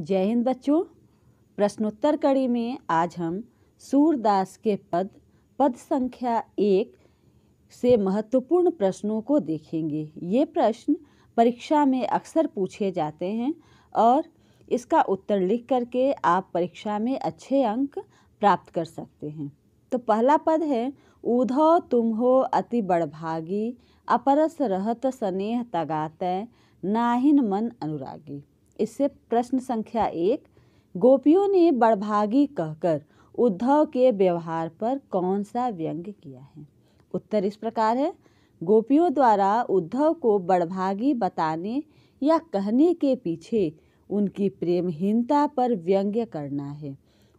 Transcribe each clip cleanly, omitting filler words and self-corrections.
जय हिंद बच्चों। प्रश्नोत्तर कड़ी में आज हम सूरदास के पद संख्या 1 से महत्वपूर्ण प्रश्नों को देखेंगे। ये प्रश्न परीक्षा में अक्सर पूछे जाते हैं और इसका उत्तर लिख करके आप परीक्षा में अच्छे अंक प्राप्त कर सकते हैं। तो पहला पद है, ऊधव तुम हो अति बड़भागी, अपरस रहत स्नेह तगातै, नाहिन मन अनुरागी। इससे प्रश्न संख्या 1, गोपियों ने बड़भागी कहकर उद्धव के व्यवहार पर कौन सा व्यंग किया है? उत्तर इस प्रकार है, गोपियों द्वारा उद्धव को बड़भागी बताने या कहने के पीछे उनकी प्रेमहीनता पर व्यंग्य करना है।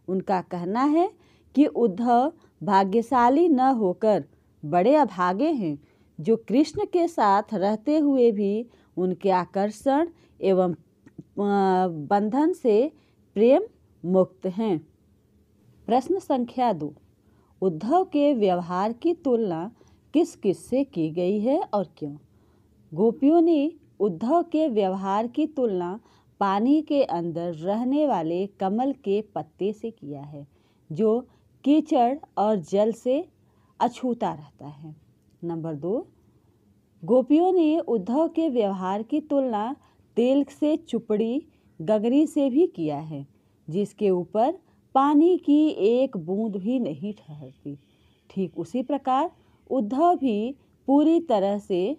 उनका कहना है कि उद्धव भाग्यशाली न होकर बड़े अभागे हैं, जो कृष्ण के साथ रहते हुए भी उनके आकर्षण एवं बंधन से प्रेम मुक्त हैं। प्रश्न संख्या 2, उद्धव के व्यवहार की तुलना किस किस से की गई है और क्यों? गोपियों ने उद्धव के व्यवहार की तुलना पानी के अंदर रहने वाले कमल के पत्ते से किया है, जो कीचड़ और जल से अछूता रहता है। नंबर 2, गोपियों ने उद्धव के व्यवहार की तुलना तेल से चुपड़ी गगरी से भी किया है, जिसके ऊपर पानी की एक बूंद भी नहीं ठहरती। ठीक उसी प्रकार उद्धव भी पूरी तरह से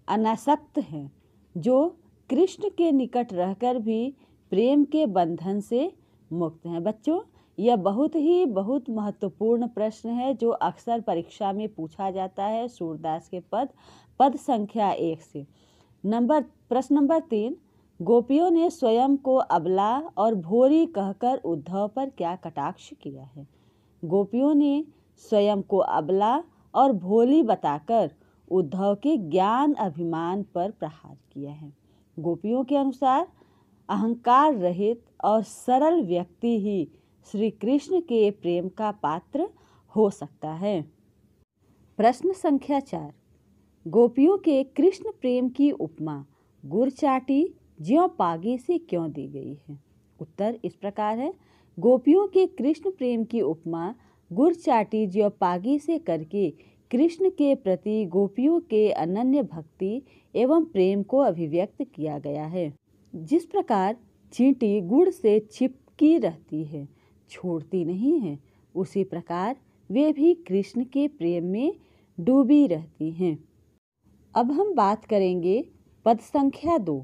अनासक्त हैं, जो कृष्ण के निकट रहकर भी प्रेम के बंधन से मुक्त हैं। बच्चों, यह बहुत महत्वपूर्ण प्रश्न है जो अक्सर परीक्षा में पूछा जाता है सूरदास के पद संख्या 1 से। प्रश्न नंबर 3, गोपियों ने स्वयं को अबला और भोरी कहकर उद्धव पर क्या कटाक्ष किया है? गोपियों ने स्वयं को अबला और भोली बताकर उद्धव के ज्ञान अभिमान पर प्रहार किया है। गोपियों के अनुसार अहंकार रहित और सरल व्यक्ति ही श्री कृष्ण के प्रेम का पात्र हो सकता है। प्रश्न संख्या 4, गोपियों के कृष्ण प्रेम की उपमा गुड़ चाटी ज्यों पागी से क्यों दी गई है? उत्तर इस प्रकार है, गोपियों के कृष्ण प्रेम की उपमा गुड़ चाटी ज्यों पागी से करके कृष्ण के प्रति गोपियों के अनन्य भक्ति एवं प्रेम को अभिव्यक्त किया गया है। जिस प्रकार चींटी गुड़ से चिपकी रहती है, छोड़ती नहीं है, उसी प्रकार वे भी कृष्ण के प्रेम में डूबी रहती हैं। अब हम बात करेंगे पद संख्या 2,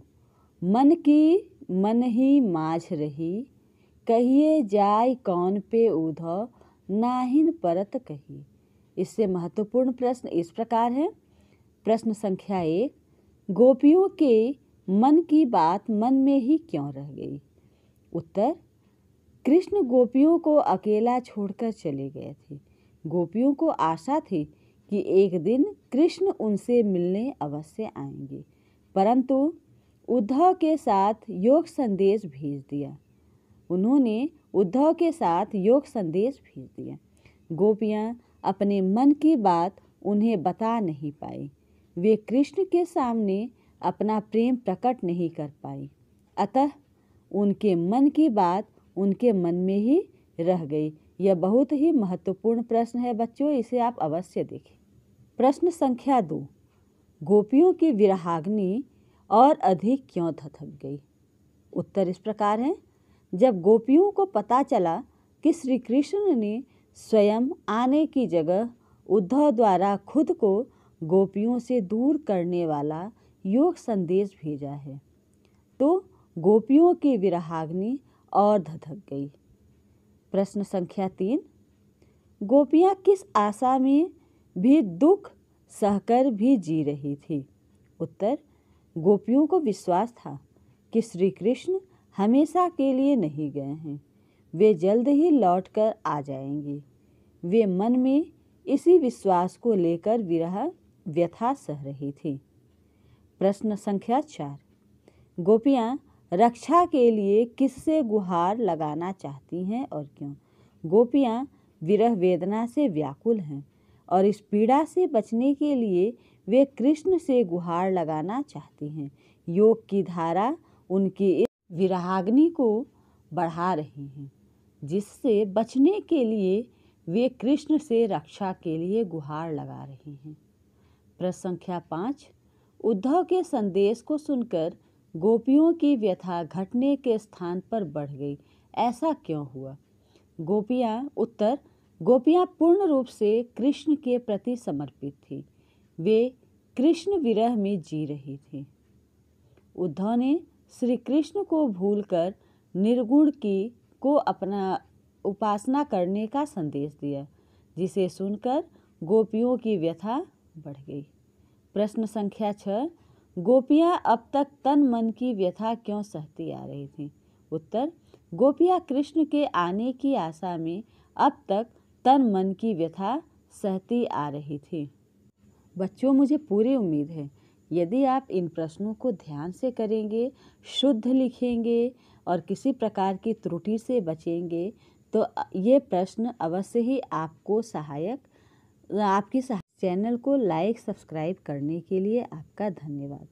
मन की मन ही माझ रही, कहिए जाय कौन पे उद्धव, नाहिन परत कही। इससे महत्वपूर्ण प्रश्न इस प्रकार है। प्रश्न संख्या 1, गोपियों के मन की बात मन में ही क्यों रह गई? उत्तर, कृष्ण गोपियों को अकेला छोड़कर चले गए थे। गोपियों को आशा थी कि एक दिन कृष्ण उनसे मिलने अवश्य आएंगे, परंतु उद्धव के साथ योग संदेश भेज दिया। उन्होंने उद्धव के साथ योग संदेश भेज दिया। गोपियाँ अपने मन की बात उन्हें बता नहीं पाई। वे कृष्ण के सामने अपना प्रेम प्रकट नहीं कर पाई, अतः उनके मन की बात उनके मन में ही रह गई। यह बहुत ही महत्वपूर्ण प्रश्न है बच्चों, इसे आप अवश्य देखें। प्रश्न संख्या 2, गोपियों की विरहाग्नि और अधिक क्यों धधक गई? उत्तर इस प्रकार है, जब गोपियों को पता चला कि श्री कृष्ण ने स्वयं आने की जगह उद्धव द्वारा खुद को गोपियों से दूर करने वाला योग संदेश भेजा है, तो गोपियों की विरहाग्नि और धधक गई। प्रश्न संख्या 3, गोपियाँ किस आशा में भी दुख सहकर भी जी रही थी? उत्तर, गोपियों को विश्वास था कि श्री कृष्ण हमेशा के लिए नहीं गए हैं, वे जल्द ही लौटकर आ जाएंगे। वे मन में इसी विश्वास को लेकर विरह व्यथा सह रही थी। प्रश्न संख्या 4, गोपियाँ रक्षा के लिए किससे गुहार लगाना चाहती हैं और क्यों? गोपियाँ विरह वेदना से व्याकुल हैं और इस पीड़ा से बचने के लिए वे कृष्ण से गुहार लगाना चाहती हैं। योग की धारा उनकी इस विरहाग्नि को बढ़ा रही हैं, जिससे बचने के लिए वे कृष्ण से रक्षा के लिए गुहार लगा रही हैं। प्रश्न संख्या 5, उद्धव के संदेश को सुनकर गोपियों की व्यथा घटने के स्थान पर बढ़ गई, ऐसा क्यों हुआ? उत्तर, गोपियाँ पूर्ण रूप से कृष्ण के प्रति समर्पित थी। वे कृष्ण विरह में जी रही थी। उद्धव ने श्री कृष्ण को भूलकर निर्गुण को अपना उपासना करने का संदेश दिया, जिसे सुनकर गोपियों की व्यथा बढ़ गई। प्रश्न संख्या 6, गोपियाँ अब तक तन मन की व्यथा क्यों सहती आ रही थीं? उत्तर, गोपियाँ कृष्ण के आने की आशा में अब तक तन मन की व्यथा सहती आ रही थी। बच्चों, मुझे पूरी उम्मीद है यदि आप इन प्रश्नों को ध्यान से करेंगे, शुद्ध लिखेंगे और किसी प्रकार की त्रुटि से बचेंगे तो ये प्रश्न अवश्य ही आपको चैनल को लाइक सब्सक्राइब करने के लिए आपका धन्यवाद।